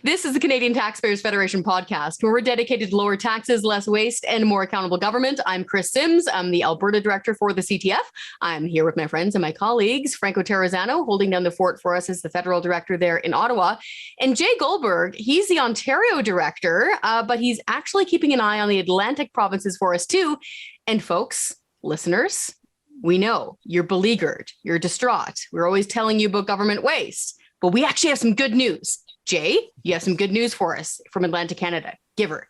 This is the Canadian Taxpayers Federation podcast, where we're dedicated to lower taxes, less waste, and more accountable government. I'm Chris Sims. I'm the Alberta director for the CTF. I'm here with my friends and my colleagues. Franco Terrazzano, holding down the fort for us as the federal director there in Ottawa. And Jay Goldberg, he's the Ontario director, but he's actually keeping an eye on the Atlantic provinces for us too. And folks, listeners, we know you're beleaguered, you're distraught. We're always telling you about government waste, but we actually have some good news. Jay, you have some good news for us from Atlantic Canada. Give her.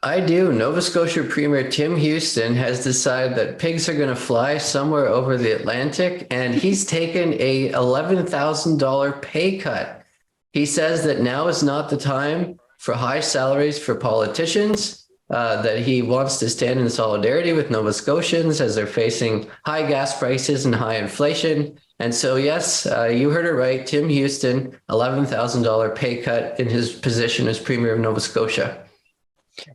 I do. Nova Scotia Premier Tim Houston has decided that pigs are going to fly somewhere over the Atlantic, and he's taken a $11,000 pay cut. He says that now is not the time for high salaries for politicians, that he wants to stand in solidarity with Nova Scotians as they're facing high gas prices and high inflation. And so, yes, you heard it right. Tim Houston, $11,000 pay cut in his position as Premier of Nova Scotia.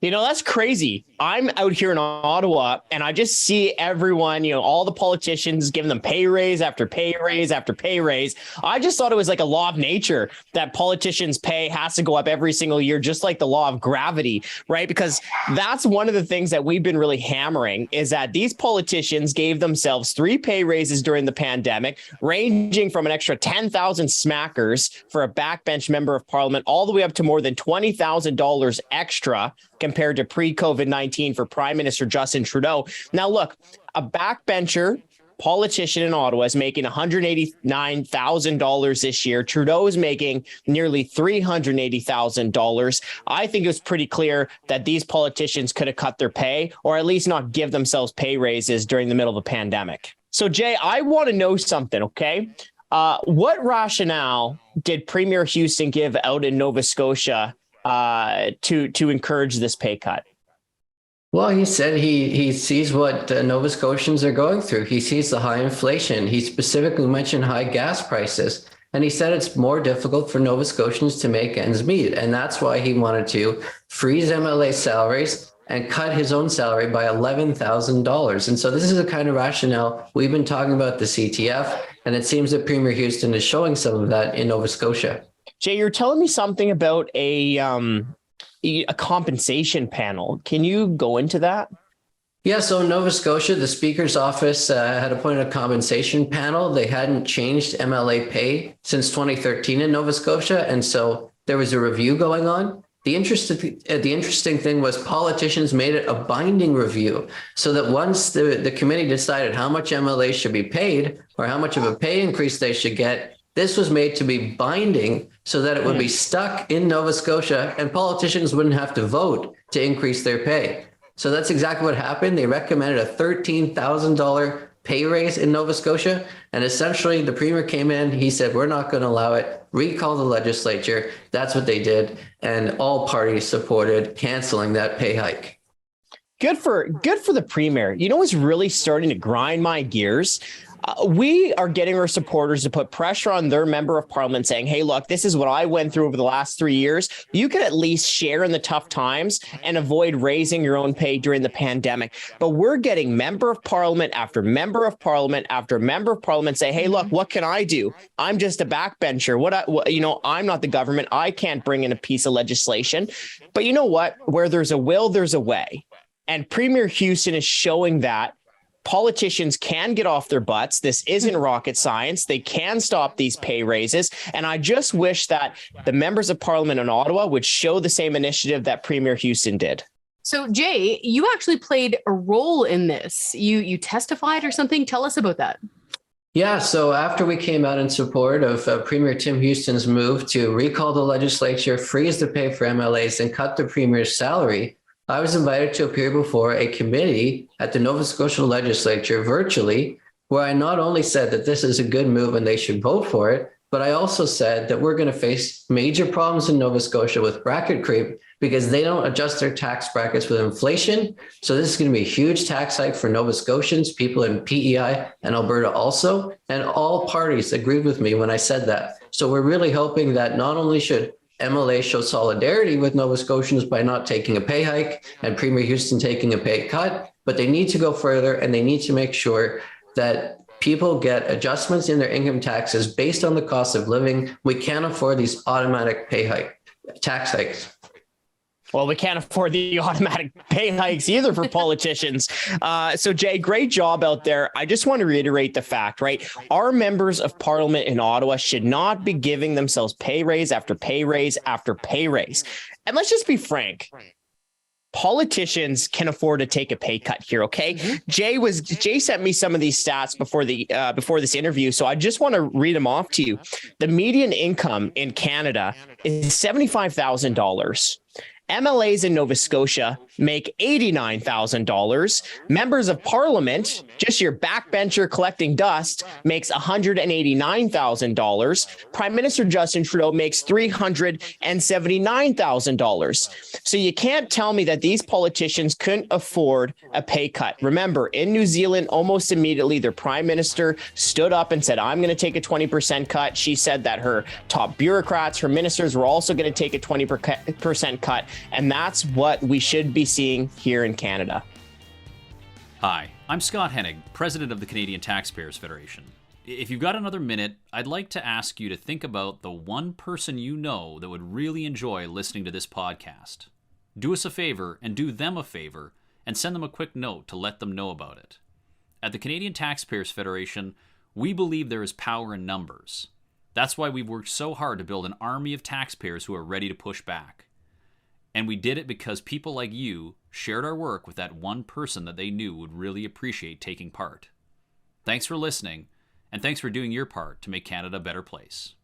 You know, that's crazy. I'm out here in Ottawa and I just see everyone, all the politicians giving them pay raise after pay raise after pay raise. I just thought it was like a law of nature that politicians' pay has to go up every single year, just like the law of gravity, right? Because that's one of the things that we've been really hammering is that these politicians gave themselves 3 pay raises during the pandemic, ranging from an extra 10,000 smackers for a backbench member of parliament all the way up to more than $20,000 extra compared to pre-COVID-19 for Prime Minister Justin Trudeau. Now, look, a backbencher politician in Ottawa is making $189,000 this year. Trudeau is making nearly $380,000. I think it was pretty clear that these politicians could have cut their pay or at least not give themselves pay raises during the middle of the pandemic. So, Jay, I want to know something, okay? What rationale did Premier Houston give out in Nova Scotia to encourage this pay cut? Well, he said he sees what Nova Scotians are going through. He sees the high inflation. He specifically mentioned high gas prices. And he said it's more difficult for Nova Scotians to make ends meet. And that's why he wanted to freeze MLA salaries and cut his own salary by $11,000. And so this is the kind of rationale we've been talking about the CTF. And it seems that Premier Houston is showing some of that in Nova Scotia. Jay, you're telling me something about a compensation panel. Can you go into that? Yeah, so in Nova Scotia, the Speaker's office had appointed a compensation panel. They hadn't changed MLA pay since 2013 in Nova Scotia, and so there was a review going on. The interesting thing was politicians made it a binding review so that once the committee decided how much MLA should be paid or how much of a pay increase they should get, this was made to be binding so that it would be stuck in Nova Scotia and politicians wouldn't have to vote to increase their pay. So that's exactly what happened. They recommended a $13,000 pay raise in Nova Scotia. And essentially the Premier came in, he said, we're not going to allow it, recall the legislature. That's what they did. And all parties supported canceling that pay hike. Good for the Premier. You know what's really starting to grind my gears? We are getting our supporters to put pressure on their member of parliament saying, hey, look, this is what I went through over the last 3 years. You can at least share in the tough times and avoid raising your own pay during the pandemic. But we're getting member of parliament after member of parliament after member of parliament say, hey, look, what can I do? I'm just a backbencher. I'm not the government. I can't bring in a piece of legislation. But you know what? Where there's a will, there's a way. And Premier Houston is showing that politicians can get off their butts. This isn't rocket science. They can stop these pay raises. And I just wish that the members of parliament in Ottawa would show the same initiative that Premier Houston did. So, Jay, you actually played a role in this. You testified or something. Tell us about that. Yeah, so after we came out in support of Premier Tim Houston's move to recall the legislature, freeze the pay for MLAs, and cut the Premier's salary, I was invited to appear before a committee at the Nova Scotia legislature virtually, where I not only said that this is a good move and they should vote for it, but I also said that we're going to face major problems in Nova Scotia with bracket creep because they don't adjust their tax brackets with inflation. So this is going to be a huge tax hike for Nova Scotians, people in PEI and Alberta also. And all parties agreed with me when I said that. So we're really hoping that not only should MLA show solidarity with Nova Scotians by not taking a pay hike and Premier Houston taking a pay cut, but they need to go further and they need to make sure that people get adjustments in their income taxes based on the cost of living. We can't afford these automatic pay tax hikes. Well, we can't afford the automatic pay hikes either for politicians. So, Jay, great job out there. I just want to reiterate the fact, right? Our members of parliament in Ottawa should not be giving themselves pay raise after pay raise after pay raise. And let's just be frank. Politicians can afford to take a pay cut here, okay? Jay sent me some of these stats before this interview, so I just want to read them off to you. The median income in Canada is $75,000. MLAs in Nova Scotia make $89,000. Members of Parliament, just your backbencher collecting dust, makes $189,000. Prime Minister Justin Trudeau makes $379,000. So you can't tell me that these politicians couldn't afford a pay cut. Remember, in New Zealand, almost immediately, their prime minister stood up and said, I'm going to take a 20% cut. She said that her top bureaucrats, her ministers were also going to take a 20% cut. And that's what we should be seeing here in Canada. Hi, I'm Scott Hennig, President of the Canadian Taxpayers Federation. If you've got another minute, I'd like to ask you to think about the one person you know that would really enjoy listening to this podcast. Do us a favor and do them a favor and send them a quick note to let them know about it. At the Canadian Taxpayers Federation, we believe there is power in numbers. That's why we've worked so hard to build an army of taxpayers who are ready to push back. And we did it because people like you shared our work with that one person that they knew would really appreciate taking part. Thanks for listening, and thanks for doing your part to make Canada a better place.